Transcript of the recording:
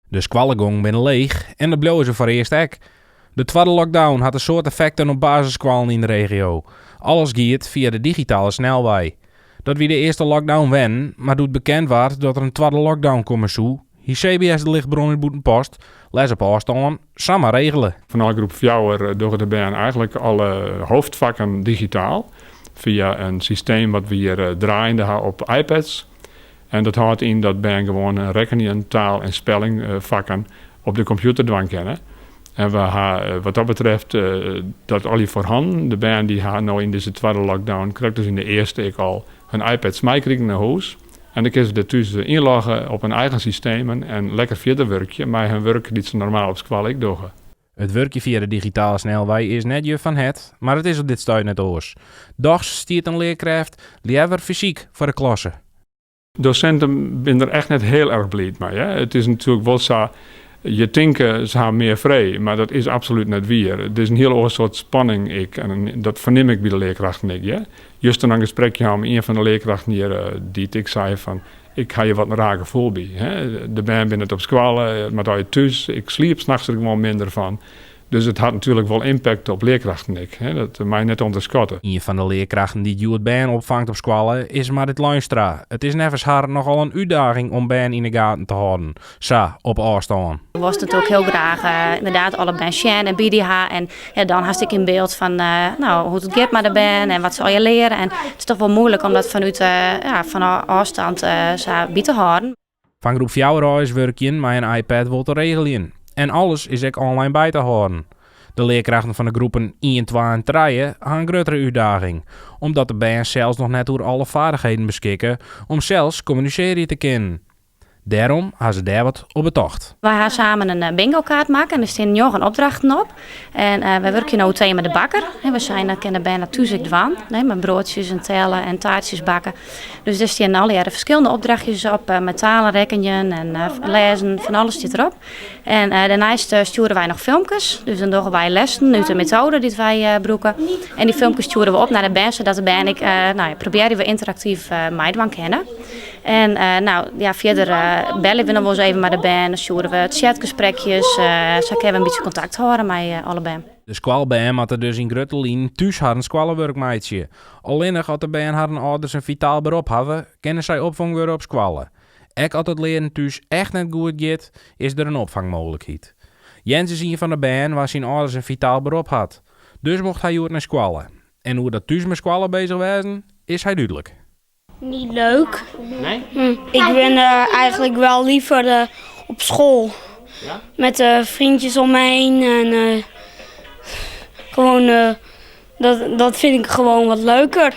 De squallegong binnen leeg en dat bleven ze voor eerst ek. De tweede lockdown had een soort effecten op basissquallen in de regio. Alles giet via de digitale snelweg. Dat wie de eerste lockdown wen, maar doet bekend werd dat er een tweede lockdown komen zou. Hier CBS de lichtbron in Boetenpost, les op afstand, samen regelen. Vanuit groep 4 doen de BN eigenlijk alle hoofdvakken digitaal. Via een systeem wat we hier draaiende hebben op iPads. En dat houdt in dat BN gewoon rekening, taal en spelling vakken op de computer dwang kennen. En we hebben wat dat betreft dat al die voorhanden. De BN die gaan nou in deze tweede lockdown, krijgt dus in de eerste ik al hun iPads meekrijgen naar huis. En dan kunnen ze er tussen inloggen op hun eigen systemen en lekker verder werken, maar hun werk die ze normaal op school ik doen. Het werkje via de digitale snelweg is net je van het, maar het is op dit stuit net oors. Dags stiert een leerkracht liever fysiek voor de klasse. Docenten zijn er echt net heel erg blij mee. Hè? Het is natuurlijk wel zo, je denkt ze hebben meer vrij, maar dat is absoluut net weer. Het is een heel ander soort spanning en dat verneem ik bij de leerkrachten niet. Ja? Juist een gesprek met een van de leerkrachten hier, die ik zei van, ik ga je wat een raar gevoel bij. Hè? De ben het op school, maar daar je thuis, ik sliep s'nachts er gewoon minder van. Dus het had natuurlijk wel impact op leerkrachten. Dat mij net onderschatten. Een van de leerkrachten die Juwet Ben opvangt op school is Marit Luinstra. Het is nevens haar nogal een uitdaging om Ben in de gaten te houden. Op afstand. We was het ook heel graag inderdaad alle Ben Shen en BDH. En ja, dan had ik in beeld van hoe het gaat met de Ben en wat zal je leren. En het is toch wel moeilijk om dat vanuit van afstand bij te houden. Van groep 4 is werkjen met een iPad wil te regelen. En alles is ook online bij te houden. De leerkrachten van de groepen 1, 2 en 3 hebben een grotere uitdaging. Omdat de BN zelfs nog net door alle vaardigheden beschikken om zelfs communiceren te kunnen. Daarom hebben ze daar wat op betocht. We gaan samen een bingo-kaart maken en er staan nog opdrachten op. En we werken nu tegen met de bakker. We zijn kennen bijna thuis van, met broodjes en tellen en taartjes bakken. Dus er staan al jaren verschillende opdrachtjes op, met talen, rekenen en lezen, van alles zit erop. En daarnaast sturen wij nog filmpjes. Dus dan doen wij lessen uit de methode die wij gebruiken. En die filmpjes sturen we op naar de band, zodat de band ik proberen we interactief meedoen kennen. En verder bellen we nog wel eens even met de band, dan sturen we chatgesprekjes, zo kunnen we een beetje contact houden met alle band. De squal-BM had er dus in Gruttelien thuis haar een squallenwerkmeidje. Alleen had de BN haar een ouders een vitaal beroep hebben, kunnen zij opvang worden op squallen. Ook als het leren thuis echt net goed gaat, is er een opvangmogelijkheid. Jens is hier van de BN waar zijn ouders een vitaal beroep had. Dus mocht hij naar squallen. En hoe dat thuis met squallen bezig was, is hij duidelijk. Niet leuk. Nee? Ik ben eigenlijk wel liever op school. Ja? Met vriendjes om me heen. En gewoon, dat vind ik gewoon wat leuker.